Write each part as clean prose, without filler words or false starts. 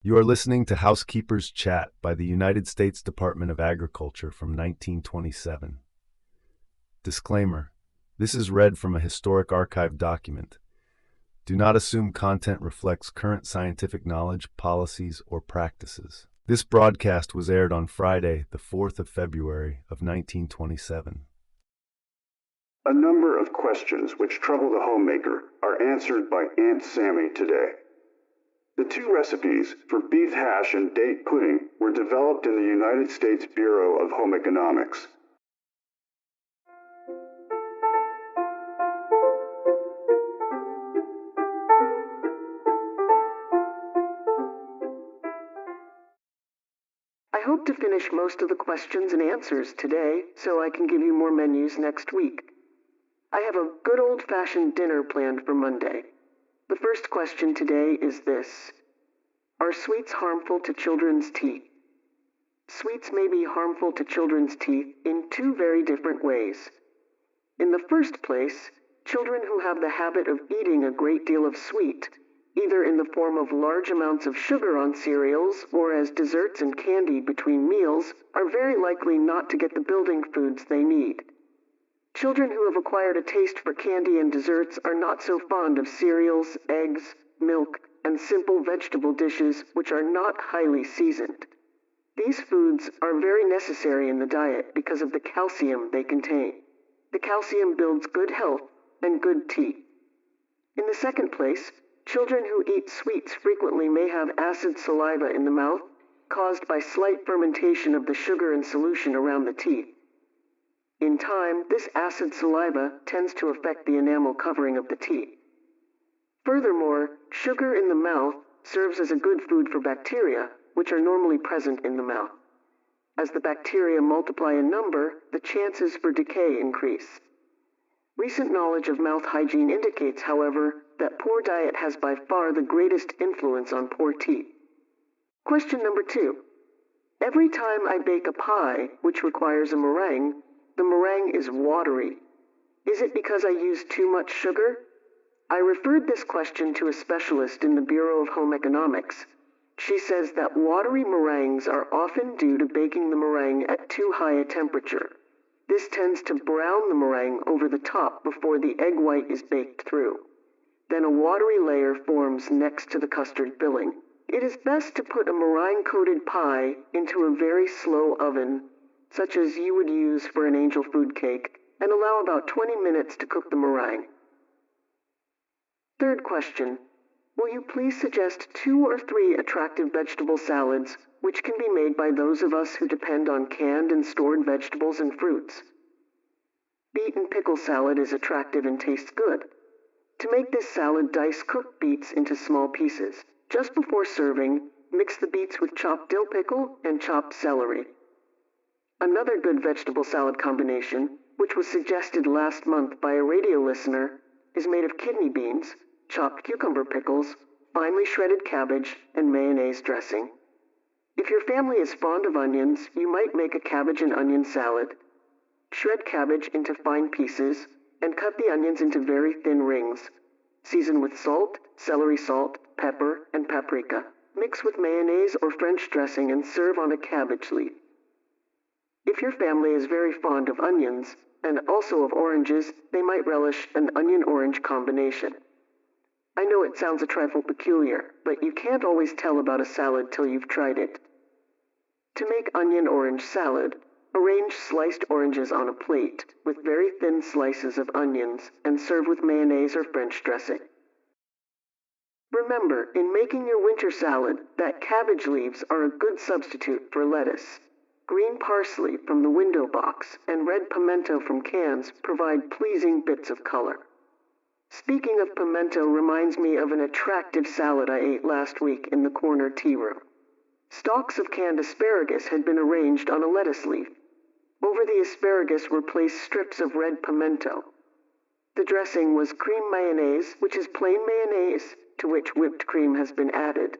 You are listening to Housekeepers Chat by the United States Department of Agriculture from 1927. Disclaimer: this is read from a historic archive document. Do not assume content reflects current scientific knowledge, policies, or practices. This broadcast was aired on Friday, the 4th of February of 1927. A number of questions which trouble the homemaker are answered by Aunt Sammy today. The two recipes for beef hash and date pudding were developed in the United States Bureau of Home Economics. I hope to finish most of the questions and answers today so I can give you more menus next week. I have a good old-fashioned dinner planned for Monday. The first question today is this: are sweets harmful to children's teeth? Sweets may be harmful to children's teeth in two very different ways. In the first place, children who have the habit of eating a great deal of sweet, either in the form of large amounts of sugar on cereals or as desserts and candy between meals, are very likely not to get the building foods they need. Children who have acquired a taste for candy and desserts are not so fond of cereals, eggs, milk, and simple vegetable dishes which are not highly seasoned. These foods are very necessary in the diet because of the calcium they contain. The calcium builds good health and good teeth. In the second place, children who eat sweets frequently may have acid saliva in the mouth, caused by slight fermentation of the sugar in solution around the teeth. In time, this acid saliva tends to affect the enamel covering of the teeth. Furthermore, sugar in the mouth serves as a good food for bacteria, which are normally present in the mouth. As the bacteria multiply in number, the chances for decay increase. Recent knowledge of mouth hygiene indicates, however, that poor diet has by far the greatest influence on poor teeth. Question number 2. Every time I bake a pie, which requires a meringue, the meringue is watery. Is it because I use too much sugar? I referred this question to a specialist in the Bureau of Home Economics. She says that watery meringues are often due to baking the meringue at too high a temperature. This tends to brown the meringue over the top before the egg white is baked through. Then a watery layer forms next to the custard filling. It is best to put a meringue-coated pie into a very slow oven, such as you would use for an angel food cake, and allow about 20 minutes to cook the meringue. Third question: will you please suggest 2 or 3 attractive vegetable salads which can be made by those of us who depend on canned and stored vegetables and fruits? Beet and pickle salad is attractive and tastes good. To make this salad, dice cooked beets into small pieces. Just before serving, mix the beets with chopped dill pickle and chopped celery. Another good vegetable salad combination, which was suggested last month by a radio listener, is made of kidney beans, chopped cucumber pickles, finely shredded cabbage, and mayonnaise dressing. If your family is fond of onions, you might make a cabbage and onion salad. Shred cabbage into fine pieces and cut the onions into very thin rings. Season with salt, celery salt, pepper, and paprika. Mix with mayonnaise or French dressing and serve on a cabbage leaf. If your family is very fond of onions, and also of oranges, they might relish an onion-orange combination. I know it sounds a trifle peculiar, but you can't always tell about a salad till you've tried it. To make onion-orange salad, arrange sliced oranges on a plate with very thin slices of onions and serve with mayonnaise or French dressing. Remember, in making your winter salad, that cabbage leaves are a good substitute for lettuce. Green parsley from the window box and red pimento from cans provide pleasing bits of color. Speaking of pimento reminds me of an attractive salad I ate last week in the corner tea room. Stalks of canned asparagus had been arranged on a lettuce leaf. Over the asparagus were placed strips of red pimento. The dressing was cream mayonnaise, which is plain mayonnaise, to which whipped cream has been added.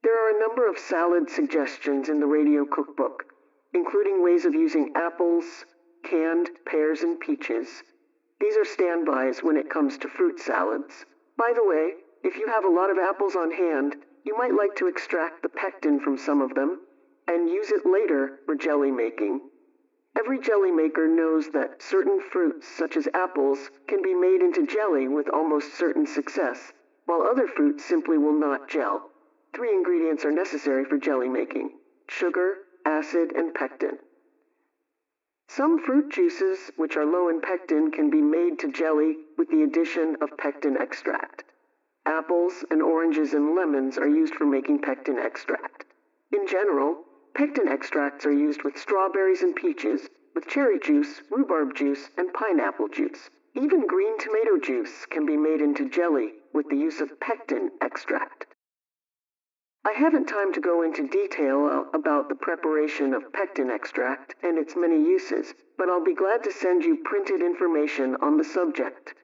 There are a number of salad suggestions in the radio cookbook, including ways of using apples, canned pears, and peaches. These are standbys when it comes to fruit salads. By the way, if you have a lot of apples on hand, you might like to extract the pectin from some of them and use it later for jelly making. Every jelly maker knows that certain fruits, such as apples, can be made into jelly with almost certain success, while other fruits simply will not gel. 3 ingredients are necessary for jelly making: sugar, acid, and pectin. Some fruit juices, which are low in pectin, can be made to jelly with the addition of pectin extract. Apples and oranges and lemons are used for making pectin extract. In general, pectin extracts are used with strawberries and peaches, with cherry juice, rhubarb juice, and pineapple juice. Even green tomato juice can be made into jelly with the use of pectin extract. I haven't time to go into detail about the preparation of pectin extract and its many uses, but I'll be glad to send you printed information on the subject.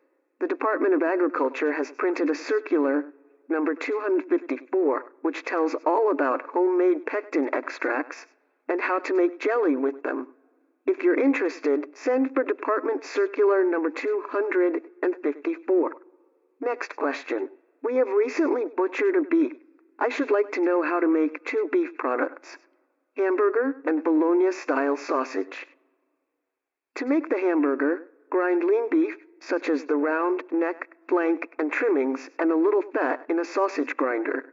The Department of Agriculture has printed a circular, number 254, which tells all about homemade pectin extracts and how to make jelly with them. If you're interested, send for Department Circular number 254. Next question. We have recently butchered a beef. I should like to know how to make 2 beef products: hamburger and bologna-style sausage. To make the hamburger, grind lean beef, such as the round, neck, flank, and trimmings, and a little fat in a sausage grinder.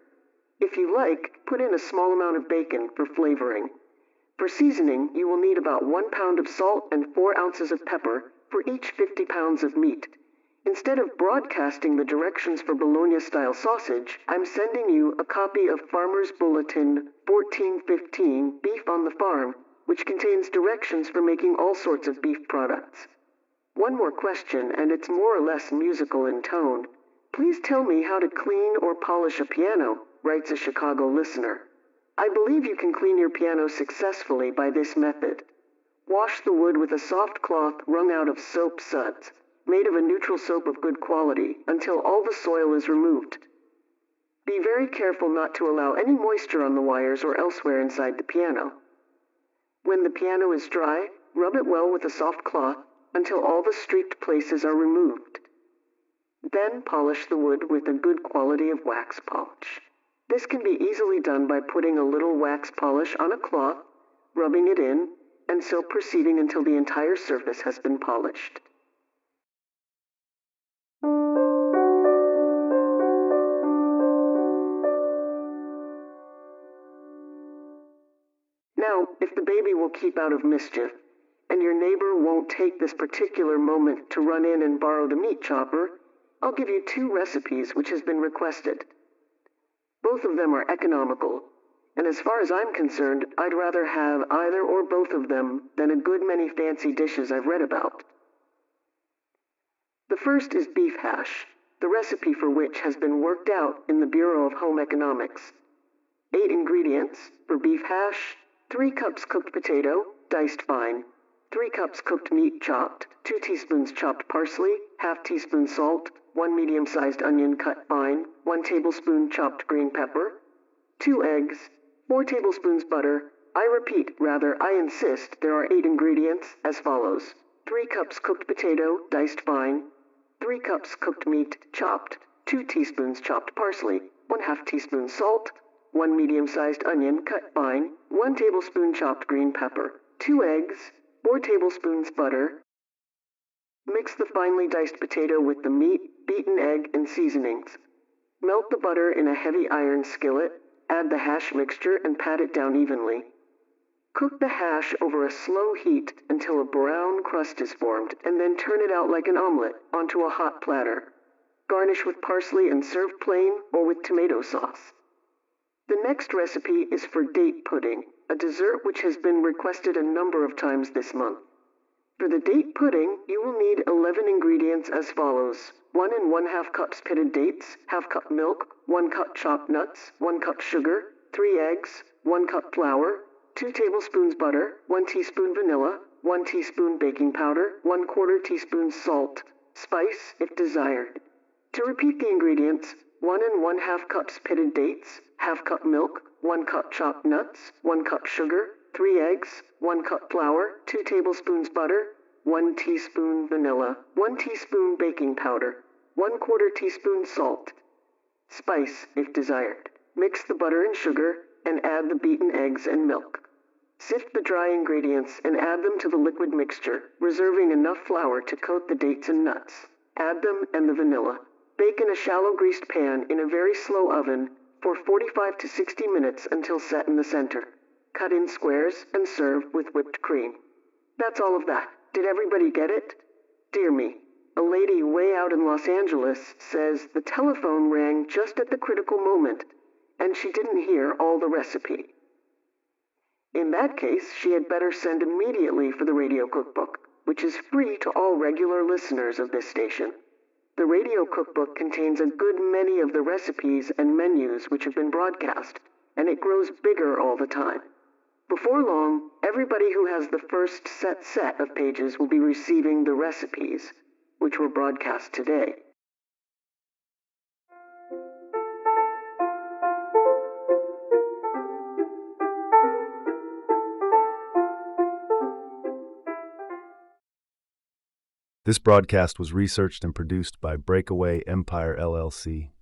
If you like, put in a small amount of bacon for flavoring. For seasoning, you will need about 1 pound of salt and 4 ounces of pepper for each 50 pounds of meat. Instead of broadcasting the directions for bologna-style sausage, I'm sending you a copy of Farmer's Bulletin 1415, Beef on the Farm, which contains directions for making all sorts of beef products. One more question, and it's more or less musical in tone. Please tell me how to clean or polish a piano, writes a Chicago listener. I believe you can clean your piano successfully by this method. Wash the wood with a soft cloth wrung out of soap suds, made of a neutral soap of good quality, until all the soil is removed. Be very careful not to allow any moisture on the wires or elsewhere inside the piano. When the piano is dry, rub it well with a soft cloth until all the streaked places are removed. Then polish the wood with a good quality of wax polish. This can be easily done by putting a little wax polish on a cloth, rubbing it in, and so proceeding until the entire surface has been polished. Now, if the baby will keep out of mischief, and your neighbor won't take this particular moment to run in and borrow the meat chopper, I'll give you 2 recipes which has been requested. Both of them are economical, and as far as I'm concerned, I'd rather have either or both of them than a good many fancy dishes I've read about. The first is beef hash, the recipe for which has been worked out in the Bureau of Home Economics. 8 ingredients for beef hash: 3 cups cooked potato, diced fine, 3 cups cooked meat chopped, 2 teaspoons chopped parsley, ½ teaspoon salt, 1 medium-sized onion cut fine, 1 tablespoon chopped green pepper, 2 eggs, 4 tablespoons butter. I insist, there are 8 ingredients as follows: 3 cups cooked potato, diced fine, 3 cups cooked meat chopped, 2 teaspoons chopped parsley, 1/2 teaspoon salt, 1 medium-sized onion cut fine, 1 tablespoon chopped green pepper, 2 eggs, 4 tablespoons butter. Mix the finely diced potato with the meat, beaten egg, and seasonings. Melt the butter in a heavy iron skillet, add the hash mixture and pat it down evenly. Cook the hash over a slow heat until a brown crust is formed, and then turn it out like an omelet onto a hot platter. Garnish with parsley and serve plain or with tomato sauce. The next recipe is for date pudding, a dessert which has been requested a number of times this month. For the date pudding, you will need 11 ingredients as follows: 1 1/2 cups pitted dates, ½ cup milk, 1 cup chopped nuts, 1 cup sugar, 3 eggs, 1 cup flour, 2 tablespoons butter, 1 teaspoon vanilla, 1 teaspoon baking powder, 1/4 teaspoon salt, spice if desired. To repeat the ingredients: 1 1/2 cups pitted dates, ½ cup milk, 1 cup chopped nuts, 1 cup sugar, 3 eggs, 1 cup flour, 2 tablespoons butter, 1 teaspoon vanilla, 1 teaspoon baking powder, 1/4 teaspoon salt, spice if desired. Mix the butter and sugar and add the beaten eggs and milk. Sift the dry ingredients and add them to the liquid mixture, reserving enough flour to coat the dates and nuts. Add them and the vanilla. Bake in a shallow greased pan in a very slow oven for 45 to 60 minutes until set in the center. Cut in squares and serve with whipped cream. That's all of that. Did everybody get it? Dear me, a lady way out in Los Angeles says the telephone rang just at the critical moment, and she didn't hear all the recipe. In that case, she had better send immediately for the radio cookbook, which is free to all regular listeners of this station. The radio cookbook contains a good many of the recipes and menus which have been broadcast, and it grows bigger all the time. Before long, everybody who has the first set of pages will be receiving the recipes, which were broadcast today. This broadcast was researched and produced by BreakAway Empire LLC.